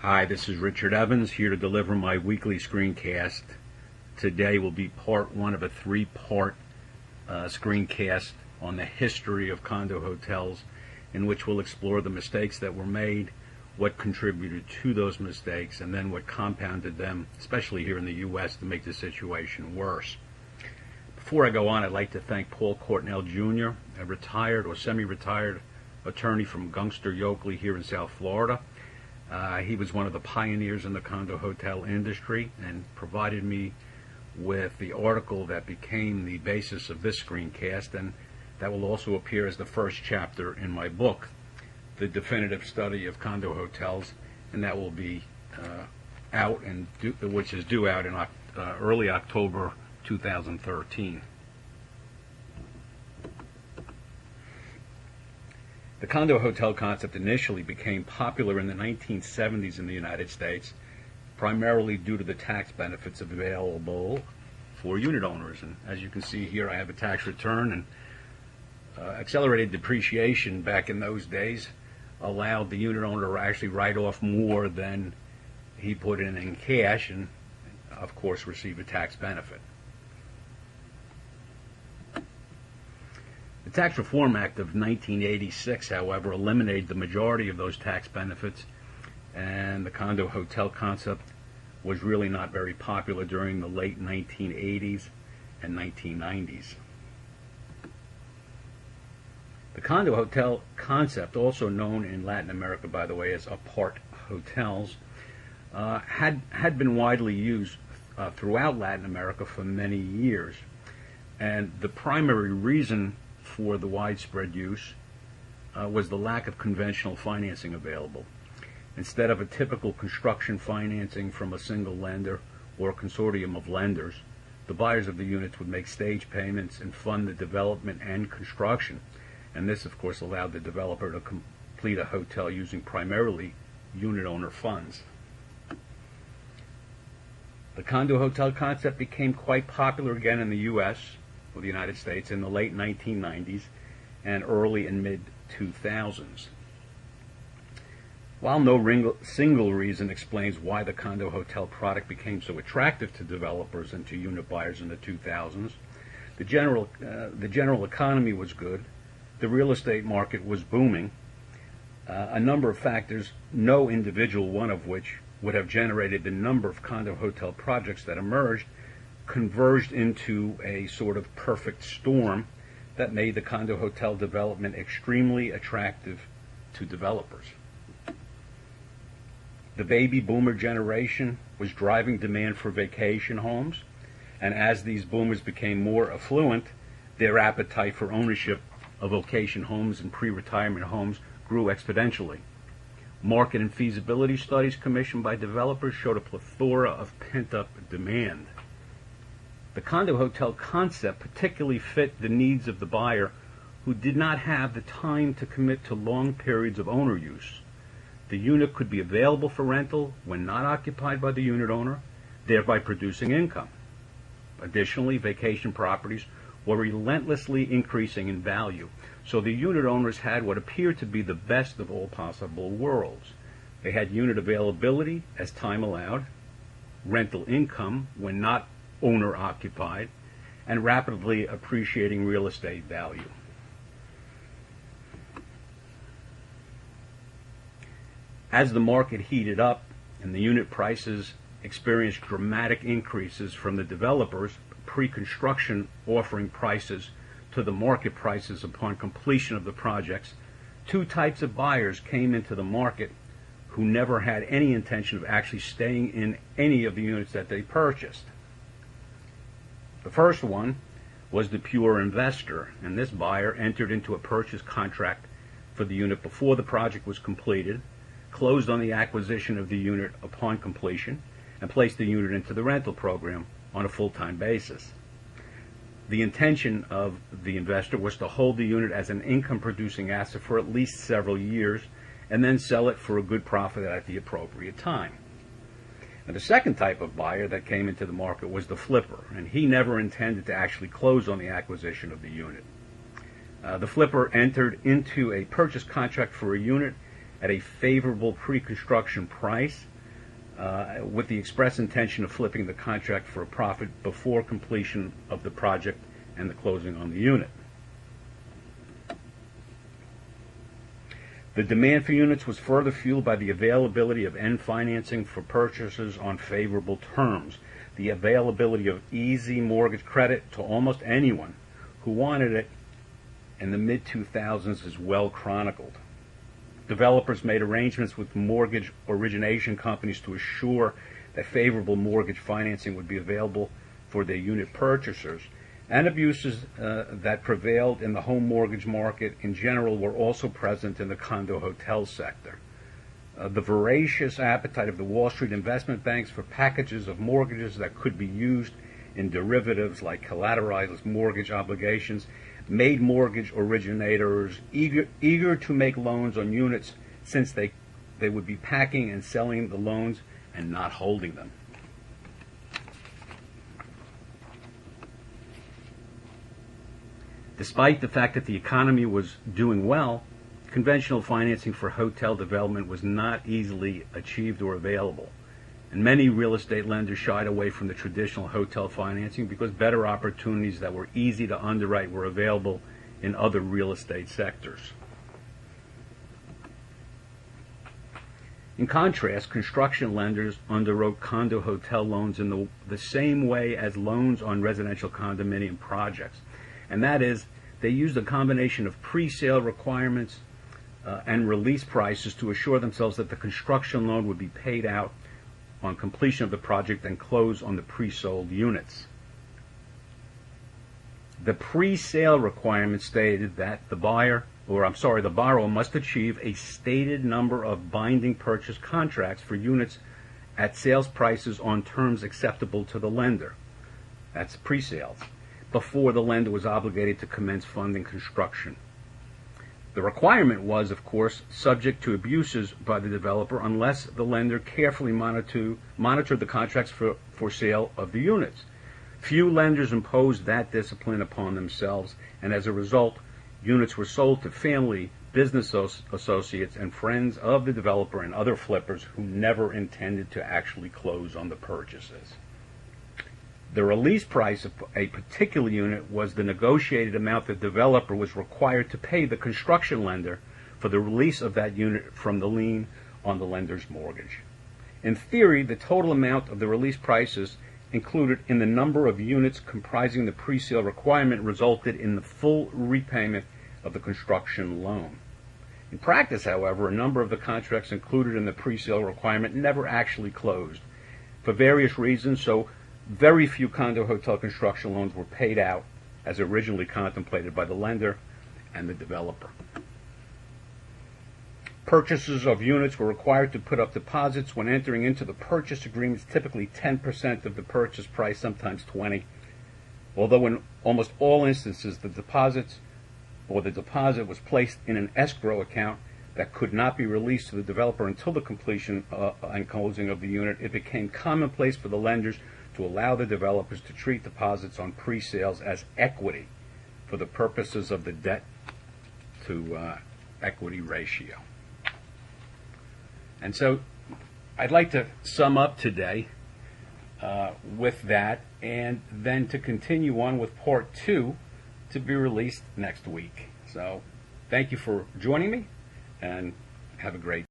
Hi, this is Richard Evans, here to deliver my weekly screencast. Today will be part one of a three-part screencast on the history of condo hotels, in which we'll explore the mistakes that were made, what contributed to those mistakes, and then what compounded them, especially here in the U.S., to make the situation worse. Before I go on, I'd like to thank Paul Courtnell Jr, a retired or semi-retired attorney from Gungster, Yoakley here in South Florida. He was one of the pioneers in the condo hotel industry and provided me with the article that became the basis of this screencast, and that will also appear as the first chapter in my book, The Definitive Study of Condo Hotels, and that will be out, which is due out in early October 2013. The condo hotel concept initially became popular in the 1970s in the United States, primarily due to the tax benefits available for unit owners. And as you can see here, I have a tax return, and accelerated depreciation back in those days allowed the unit owner to actually write off more than he put in cash and, of course, receive a tax benefit. The Tax Reform Act of 1986, however, eliminated the majority of those tax benefits, and the condo hotel concept was really not very popular during the late 1980s and 1990s. The condo hotel concept, also known in Latin America, by the way, as apart hotels, had been widely used throughout Latin America for many years, and the primary reason for the widespread use was the lack of conventional financing available. Instead of a typical construction financing from a single lender or a consortium of lenders, the buyers of the units would make stage payments and fund the development and construction. And this, of course, allowed the developer to complete a hotel using primarily unit owner funds. The condo hotel concept became quite popular again in the U.S., or the United States, in the late 1990s and early and mid-2000s. While no single reason explains why the condo hotel product became so attractive to developers and to unit buyers in the 2000s, the general economy was good, the real estate market was booming, a number of factors, no individual one of which would have generated the number of condo hotel projects that emerged, converged into a sort of perfect storm that made the condo hotel development extremely attractive to developers. The baby boomer generation was driving demand for vacation homes, and as these boomers became more affluent, their appetite for ownership of vacation homes and pre-retirement homes grew exponentially. Market and feasibility studies commissioned by developers showed a plethora of pent-up demand. The condo hotel concept particularly fit the needs of the buyer who did not have the time to commit to long periods of owner use. The unit could be available for rental when not occupied by the unit owner, thereby producing income. Additionally, vacation properties were relentlessly increasing in value, so the unit owners had what appeared to be the best of all possible worlds. They had unit availability as time allowed, rental income when not owner occupied, and rapidly appreciating real estate value. As the market heated up and the unit prices experienced dramatic increases from the developers pre-construction offering prices to the market prices upon completion of the projects, two types of buyers came into the market who never had any intention of actually staying in any of the units that they purchased. The first one was the pure investor, and this buyer entered into a purchase contract for the unit before the project was completed, closed on the acquisition of the unit upon completion, and placed the unit into the rental program on a full-time basis. The intention of the investor was to hold the unit as an income-producing asset for at least several years and then sell it for a good profit at the appropriate time. And the second type of buyer that came into the market was the flipper, and he never intended to actually close on the acquisition of the unit. The flipper entered into a purchase contract for a unit at a favorable pre-construction price, with the express intention of flipping the contract for a profit before completion of the project and the closing on the unit. The demand for units was further fueled by the availability of end financing for purchasers on favorable terms. The availability of easy mortgage credit to almost anyone who wanted it in the mid-2000s is well chronicled. Developers made arrangements with mortgage origination companies to assure that favorable mortgage financing would be available for their unit purchasers, and abuses that prevailed in the home mortgage market in general were also present in the condo hotel sector. The voracious appetite of the Wall Street investment banks for packages of mortgages that could be used in derivatives like collateralized mortgage obligations made mortgage originators eager to make loans on units, since they would be packing and selling the loans and not holding them. Despite the fact that the economy was doing well, conventional financing for hotel development was not easily achieved or available, and many real estate lenders shied away from the traditional hotel financing because better opportunities that were easy to underwrite were available in other real estate sectors. In contrast, construction lenders underwrote condo hotel loans in the same way as loans on residential condominium projects, and that is, they used a combination of pre-sale requirements and release prices to assure themselves that the construction loan would be paid out on completion of the project and close on the pre-sold units. The pre-sale requirement stated that the borrower must achieve a stated number of binding purchase contracts for units at sales prices on terms acceptable to the lender. That's pre-sales, before the lender was obligated to commence funding construction. The requirement was, of course, subject to abuses by the developer unless the lender carefully monitored the contracts for sale of the units. Few lenders imposed that discipline upon themselves, and as a result, units were sold to family, business associates, and friends of the developer and other flippers who never intended to actually close on the purchases. The release price of a particular unit was the negotiated amount the developer was required to pay the construction lender for the release of that unit from the lien on the lender's mortgage. In theory, the total amount of the release prices included in the number of units comprising the pre-sale requirement resulted in the full repayment of the construction loan. In practice, however, a number of the contracts included in the pre-sale requirement never actually closed for various reasons, so very few condo hotel construction loans were paid out as originally contemplated by the lender and the developer. Purchasers of units were required to put up deposits when entering into the purchase agreements, typically 10% of the purchase price, sometimes 20%. Although in almost all instances the deposit was placed in an escrow account that could not be released to the developer until the completion and closing of the unit, it became commonplace for the lenders to allow the developers to treat deposits on pre-sales as equity for the purposes of the debt to equity ratio. And so I'd like to sum up today with that, and then to continue on with part 2 to be released next week. So thank you for joining me, and have a great